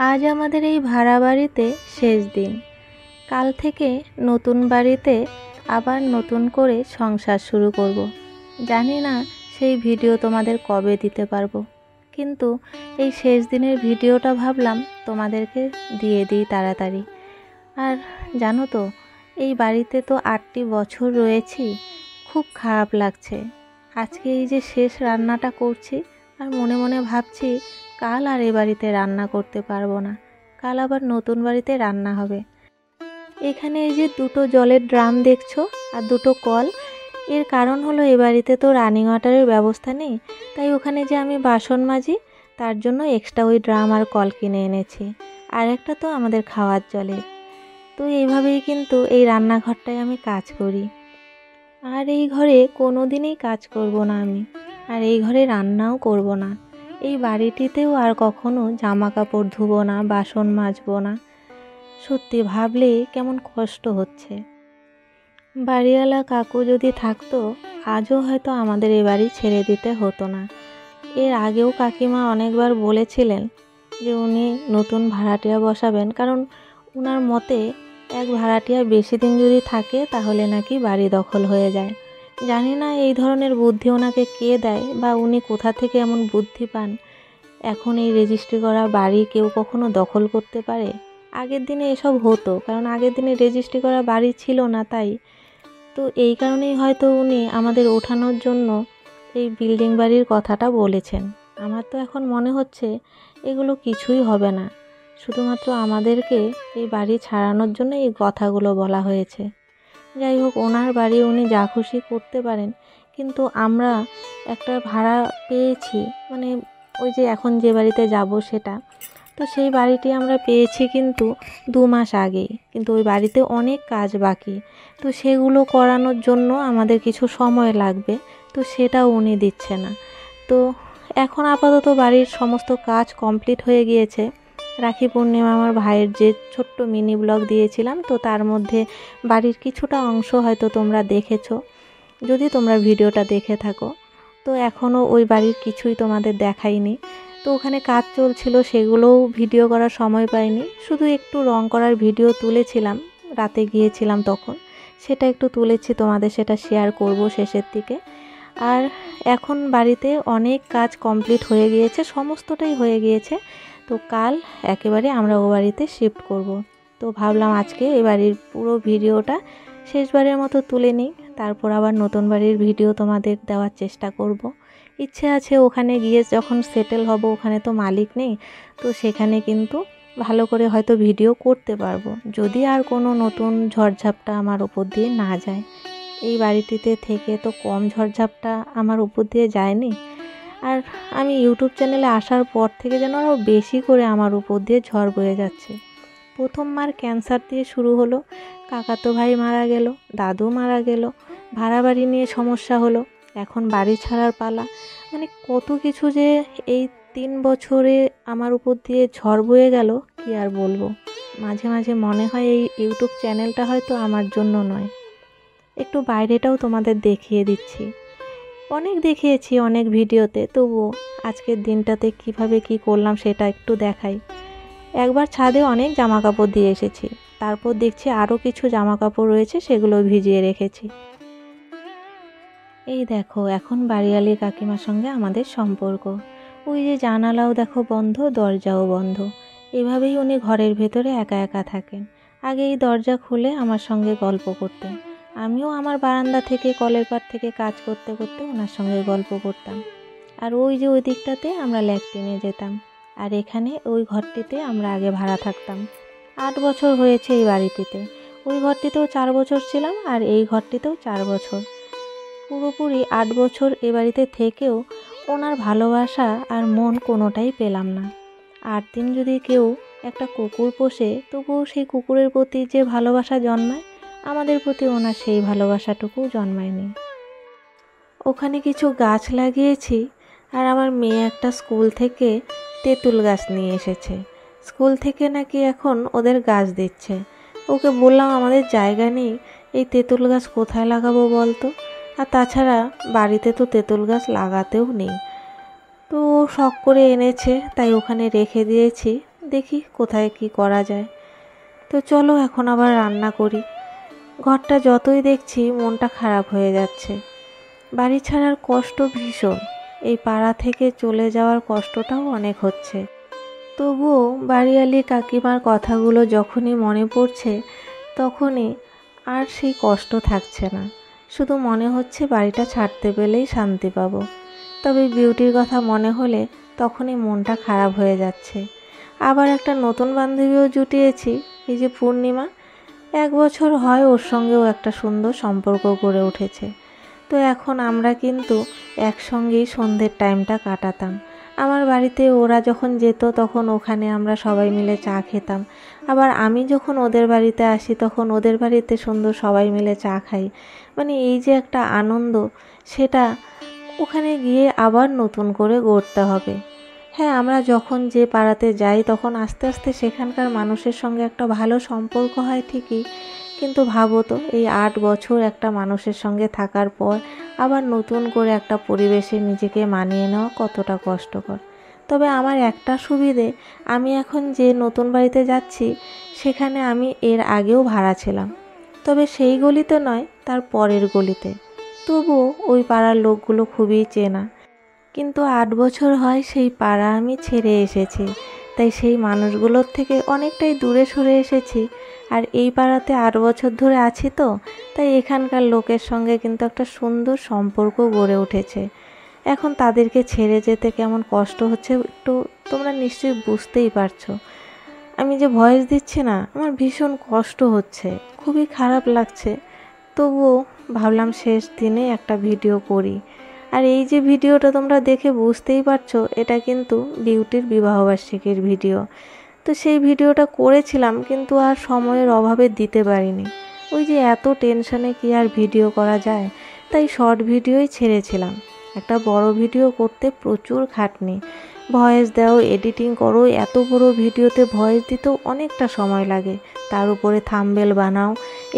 আজ আমাদের এই ভাড়া বাড়িতে শেষ দিন। কাল থেকে নতুন বাড়িতে আবার নতুন করে সংসার শুরু করব। জানি না সেই ভিডিও তোমাদের কবে দিতে পারবো, কিন্তু এই শেষ দিনের ভিডিওটা ভাবলাম তোমাদেরকে দিয়ে দিই তাড়াতাড়ি। আর জানো তো, এই বাড়িতে তো 8টি বছর রয়েছি। খুব খারাপ লাগছে আজকে এই যে শেষ রান্নাটা করছি, আর মনে মনে ভাবছি কাল আর এ বাড়িতে রান্না করতে পারবো না। কাল আবার নতুন বাড়িতে রান্না হবে। এখানে এই যে দুটো জলের ড্রাম দেখছো আর দুটো কল, এর কারণ হলো এ বাড়িতে তো রানিং ওয়াটারের ব্যবস্থা নেই, তাই ওখানে যে আমি বাসন মাজি তার জন্য এক্সট্রা ওই ড্রাম আর কল কিনে এনেছি। আর একটা তো আমাদের খাওয়ার জলের। তো এইভাবেই কিন্তু এই রান্নাঘরটায় আমি কাজ করি। আর এই ঘরে কোনো দিনই কাজ করব না আমি, আর এই ঘরে রান্নাও করব না। এই বাড়িটিতেও আর কখনো জামা কাপড় ধুবো না, বাসন মাজবো না। সত্যি ভাবলে কেমন কষ্ট হচ্ছে। বাড়িওয়ালা কাকু যদি থাকতো, আজও হয়তো আমাদের এ বাড়ি ছেড়ে দিতে হতো না। এর আগেও কাকিমা অনেকবার বলেছিলেন যে উনি নতুন ভাড়াটিয়া বসাবেন, কারণ ওনার মতে এক ভাড়াটিয়া বেশি দিন যদি থাকে তাহলে নাকি বাড়ি দখল হয়ে যায়। জানি না এই ধরনের বুদ্ধি ওনাকে কে দেয়, বা উনি কোথা থেকে এমন বুদ্ধি পান। এখন এই রেজিস্ট্রি করা বাড়ি কেউ কখনো দখল করতে পারে? আগের দিনে এসব হতো, কারণ আগের দিনে রেজিস্ট্রি করা বাড়ি ছিল না, তাই তো এই কারণেই হয়তো উনি আমাদের ওঠানোর জন্য এই বিল্ডিং বাড়ির কথাটা বলেছেন। আমার তো এখন মনে হচ্ছে এগুলো কিছুই হবে না, শুধুমাত্র আমাদেরকে এই বাড়ি ছাড়ানোর জন্য এই কথাগুলো বলা হয়েছে। যাই হোক, ওনার বাড়ি উনি যা খুশি করতে পারেন, কিন্তু আমরা একটা ভাড়া পেয়েছি, মানে ওই যে এখন যে বাড়িতে যাব সেটা, তো সেই বাড়িটি আমরা পেয়েছি কিন্তু 2 মাস আগেই, কিন্তু ওই বাড়িতে অনেক কাজ বাকি। তো সেগুলো করানোর জন্য আমাদের কিছু সময় লাগবে, তো সেটাও উনি দিচ্ছে না। তো এখন আপাতত বাড়ির সমস্ত কাজ কমপ্লিট হয়ে গিয়েছে। রাখি পূর্ণিমা আমার ভাইয়ের যে ছোট্ট মিনি ব্লগ দিয়েছিলাম, তো তার মধ্যে বাড়ির কিছুটা অংশ হয়তো তোমরা দেখেছো, যদি তোমরা ভিডিওটা দেখে থাকো। তো এখনও ওই বাড়ির কিছুই তোমাদের দেখাইনি। তো ওখানে কাজ চলছিল, সেগুলোও ভিডিও করার সময় পাইনি। শুধু একটু রং করার ভিডিও তুলেছিলাম, রাতে গিয়েছিলাম তখন, সেটা একটু তুলেছি, তোমাদের সেটা শেয়ার করব শেষের দিকে। আর এখন বাড়িতে অনেক কাজ কমপ্লিট হয়ে গিয়েছে, সমস্তটাই হয়ে গিয়েছে। তো কাল একেবারে আমরা ও বাড়িতে শিফট করব। তো ভাবলাম আজকে এই বাড়ির পুরো ভিডিওটা শেষবারের মতো তুলে নিই, তারপর আবার নতুন বাড়ির ভিডিও তোমাদের দেওয়ার চেষ্টা করব। ইচ্ছে আছে ওখানে গিয়ে যখন সেটেল হব, ওখানে তো মালিক নেই, তো সেখানে কিন্তু ভালো করে হয়তো ভিডিও করতে পারবো, যদি আর কোনো নতুন ঝড়ঝাপটা আমার উপর দিয়ে না যায়। এই বাড়িটিতে থেকে তো কম ঝড়ঝাপটা আমার উপর দিয়ে যায়নি। আর আমি ইউটিউব চ্যানেলে আসার পর থেকে যেন আরও বেশি করে আমার উপর দিয়ে ঝড় বয়ে যাচ্ছে। প্রথম মার ক্যান্সার দিয়ে শুরু হলো, কাকাতো ভাই মারা গেল, দাদু মারা গেল, ভাড়া বাড়ি নিয়ে সমস্যা হলো, এখন বাড়ি ছাড়ার পালা। মানে কত কিছু যে এই 3 বছরে আমার উপর দিয়ে ঝড় বয়ে গেল, কি আর বলবো। মাঝে মাঝে মনে হয় এই ইউটিউব চ্যানেলটা হয়তো আমার জন্য নয়। একটু বাইরেটাও তোমাদের দেখিয়ে দিচ্ছি। অনেক দেখিয়েছি অনেক ভিডিওতে, তবুও আজকের দিনটাতে কিভাবে কি করলাম সেটা একটু দেখাই। একবার ছাদে অনেক জামা কাপড় দিয়ে এসেছি, তারপর দেখছি আরও কিছু জামা কাপড় রয়েছে, সেগুলো ভিজিয়ে রেখেছি। এই দেখো এখন বাড়িওয়ালি কাকিমার সঙ্গে আমাদের সম্পর্ক। ওই যে জানালাও দেখো বন্ধ, দরজাও বন্ধ। এভাবেই উনি ঘরের ভেতরে একা একা থাকেন। আগে এই দরজা খুলে আমার সঙ্গে গল্প করতেন, আমিও আমার বারান্দা থেকে কলের পাড় থেকে কাজ করতে করতে ওনার সঙ্গে গল্প করতাম। আর ওই যে ওই দিকটাতে আমরা ল্যাট্রিনে যেতাম, আর এখানে ওই ঘরটিতে আমরা আগে ভাড়া থাকতাম। 8 বছর হয়েছে এই বাড়িটিতে। ওই ঘরটিতেও 4 বছর ছিলাম, আর এই ঘরটিতেও 4 বছর। পুরোপুরি 8 বছর এ বাড়িতে থেকেও ওনার ভালোবাসা আর মন কোনোটাই পেলাম না। 8 দিন যদি কেউ একটা কুকুর পোষে, তবুও সেই কুকুরের প্রতি যে ভালোবাসা জন্মায়, আমাদের প্রতি ওনার সেই ভালোবাসাটুকু জন্মায়নি। ওখানে কিছু গাছ লাগিয়েছি, আর আমার মেয়ে একটা স্কুল থেকে তেঁতুল গাছ নিয়ে এসেছে। স্কুল থেকে নাকি এখন ওদের গাছ দিচ্ছে। ওকে বললাম আমাদের জায়গা নেই, এই তেঁতুল গাছ কোথায় লাগাবো বলতো, আর তাছাড়া বাড়িতে তো তেঁতুল গাছ লাগাতেও নেই। তো শখ করে এনেছে, তাই ওখানে রেখে দিয়েছি, দেখি কোথায় কি করা যায়। তো চলো এখন আবার রান্না করি। ঘরটা যতই দেখছি মনটা খারাপ হয়ে যাচ্ছে। বাড়ি ছাড়ার কষ্ট ভীষণ, এই পাড়া থেকে চলে যাওয়ার কষ্টটাও অনেক হচ্ছে। তবুও বাড়িওয়ালি কাকিমার কথাগুলো যখনই মনে পড়ছে তখনই আর সেই কষ্ট থাকছে না। শুধু মনে হচ্ছে বাড়িটা ছাড়তে পেলেই শান্তি পাবো। তবে বিউটির কথা মনে হলে তখনই মনটা খারাপ হয়ে যাচ্ছে। আবার একটা নতুন বান্ধবীও জুটিয়েছি, এই যে পূর্ণিমা। 1 বছর হয় ওর সঙ্গেও একটা সুন্দর সম্পর্ক গড়ে উঠেছে। তো এখন আমরা কিন্তু একসঙ্গেই সন্ধ্যের টাইমটা কাটাতাম। আমার বাড়িতে ওরা যখন যেত তখন ওখানে আমরা সবাই মিলে চা খেতাম। আবার আমি যখন ওদের বাড়িতে আসি তখন ওদের বাড়িতে সুন্দর সবাই মিলে চা খাই। মানে এই যে একটা আনন্দ, সেটা ওখানে গিয়ে আবার নতুন করে গড়তে হবে। হ্যাঁ, আমরা যখন যে পাড়াতে যাই তখন আস্তে আস্তে সেখানকার মানুষের সঙ্গে একটা ভালো সম্পর্ক হয় ঠিকই, কিন্তু ভাবো তো এই 8 বছর একটা মানুষের সঙ্গে থাকার পর আবার নতুন করে একটা পরিবেশে নিজেকে মানিয়ে নেওয়া কতটা কষ্টকর। তবে আমার একটা সুবিধে, আমি এখন যে নতুন বাড়িতে যাচ্ছি সেখানে আমি এর আগেও ভাড়া ছিলাম, তবে সেই গলিতে নয়, তার পরের গলিতে। তবুও ওই পাড়ার লোকগুলো খুবই চেনা। কিন্তু 8 বছর হয় সেই পাড়া আমি ছেড়ে এসেছি, তাই সেই মানুষগুলোর থেকে অনেকটাই দূরে সরে এসেছি। আর এই পাড়াতে 8 বছর ধরে আছি, তো তাই এখানকার লোকের সঙ্গে কিন্তু একটা সুন্দর সম্পর্ক গড়ে উঠেছে। এখন তাদেরকে ছেড়ে যেতে কেমন কষ্ট হচ্ছে একটু তোমরা নিশ্চয়ই বুঝতেই পারছো। আমি যে ভয়েস দিচ্ছি না, আমার ভীষণ কষ্ট হচ্ছে, খুবই খারাপ লাগছে। তবুও ভাবলাম শেষ দিনে একটা ভিডিও করি। আর এই যে ভিডিওটা তোমরা দেখে বুঝতেই পারছো, এটা কিন্তু বিউটির বিবাহবার্ষিকীর ভিডিও। তো সেই ভিডিওটা করেছিলাম, কিন্তু আর সময়ের অভাবে দিতে পারিনি। ওই যে এত টেনশনে কি আর ভিডিও করা যায়, তাই শর্ট ভিডিওই ছেড়েছিলাম। একটা বড় ভিডিও করতে প্রচুর খাটনি, ভয়েস দাও, এডিটিং করো, এত বড় ভিডিওতে ভয়েস দিতেও অনেকটা সময় লাগে। তার উপরে থাম্বনেল বানাও,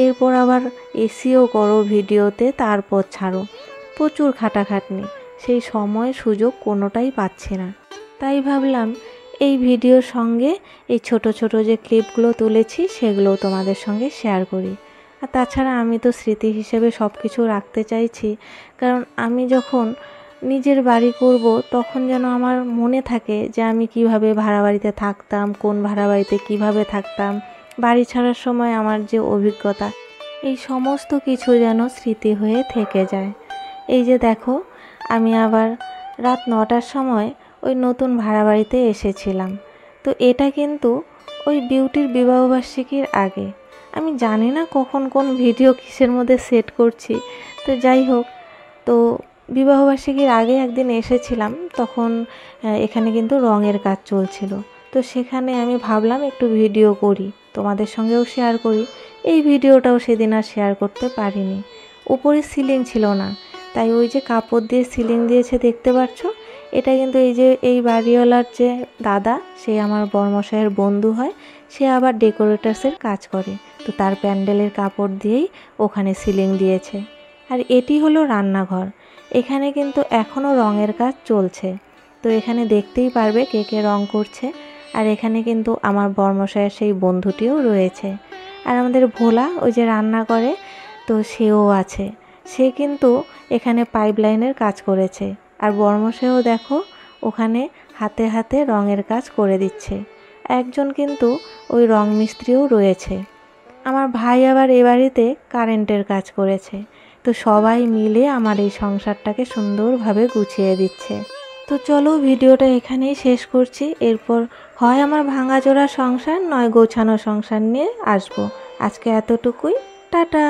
এরপর আবার এসিও করো ভিডিওতে, তারপর ছাড়ো। প্রচুর খাটাখাটনি, সেই সময় সুযোগ কোনোটাই পাচ্ছি না। তাই ভাবলাম এই ভিডিওর সঙ্গে এই ছোট ছোট যে ক্লিপগুলো তুলেছি সেগুলো তোমাদের সঙ্গে শেয়ার করি। আর তাছাড়া আমি তো স্মৃতি হিসেবে সব কিছু রাখতে চাইছি, কারণ আমি যখন নিজের বাড়ি করব তখন যেন আমার মনে থাকে যে আমি কিভাবে ভাড়া বাড়িতে থাকতাম, কোন ভাড়া বাড়িতে কীভাবে থাকতাম, বাড়ি ছাড়ার সময় আমার যে অভিজ্ঞতা, এই সমস্ত কিছু যেন স্মৃতি হয়ে থেকে যায়। এই যে দেখো, আমি আবার রাত 9টার সময় ওই নতুন ভাড়া বাড়িতে এসেছিলাম। তো এটা কিন্তু ওই বিউটির বিবাহবার্ষিকীর আগে। আমি জানি না কখন কোন ভিডিও কিসের মধ্যে সেট করছি, তো যাই হোক। তো বিবাহবার্ষিকীর আগে একদিন এসেছিলাম, তখন এখানে কিন্তু রঙের কাজ চলছিল। তো সেখানে আমি ভাবলাম একটু ভিডিও করি, তোমাদের সঙ্গেও শেয়ার করি। এই ভিডিওটাও সেদিন আর শেয়ার করতে পারিনি। উপরে সিলিং ছিল না, তাই ওই যে কাপড় দিয়ে সিলিং দিয়েছে দেখতে পাচ্ছ, এটা কিন্তু এই যে এই বাড়িওয়ালার যে দাদা, সে আমার বড়মশাইয়ের বন্ধু হয়, সে আবার ডেকোরেটার্সের কাজ করে। তো তার প্যান্ডেলের কাপড় দিয়েই ওখানে সিলিং দিয়েছে। আর এটি হলো রান্নাঘর, এখানে কিন্তু এখনও রঙের কাজ চলছে। তো এখানে দেখতেই পারবে কে কে রং করছে। আর এখানে কিন্তু আমার বড়মশাইয়ের সেই বন্ধুটিও রয়েছে। আর আমাদের ভোলা ওই যে রান্না করে, তো সেও আছে। সে কিন্তু এখানে পাইপলাইনের কাজ করেছে। আর বড়মশাইও দেখো ওখানে হাতে হাতে রঙের কাজ করে দিচ্ছে। একজন কিন্তু ওই রং মিস্ত্রিও রয়েছে। আমার ভাই আবার এ বাড়িতে কারেন্টের কাজ করেছে। তো সবাই মিলে আমার এই সংসারটাকে সুন্দরভাবে গুছিয়ে দিচ্ছে। তো চলো ভিডিওটা এখানেই শেষ করছি। এরপর হয় আমার ভাঙাচোরা সংসার, নয় গোছানো সংসার নিয়ে আসবো। আজকে এতটুকুই, টাটা।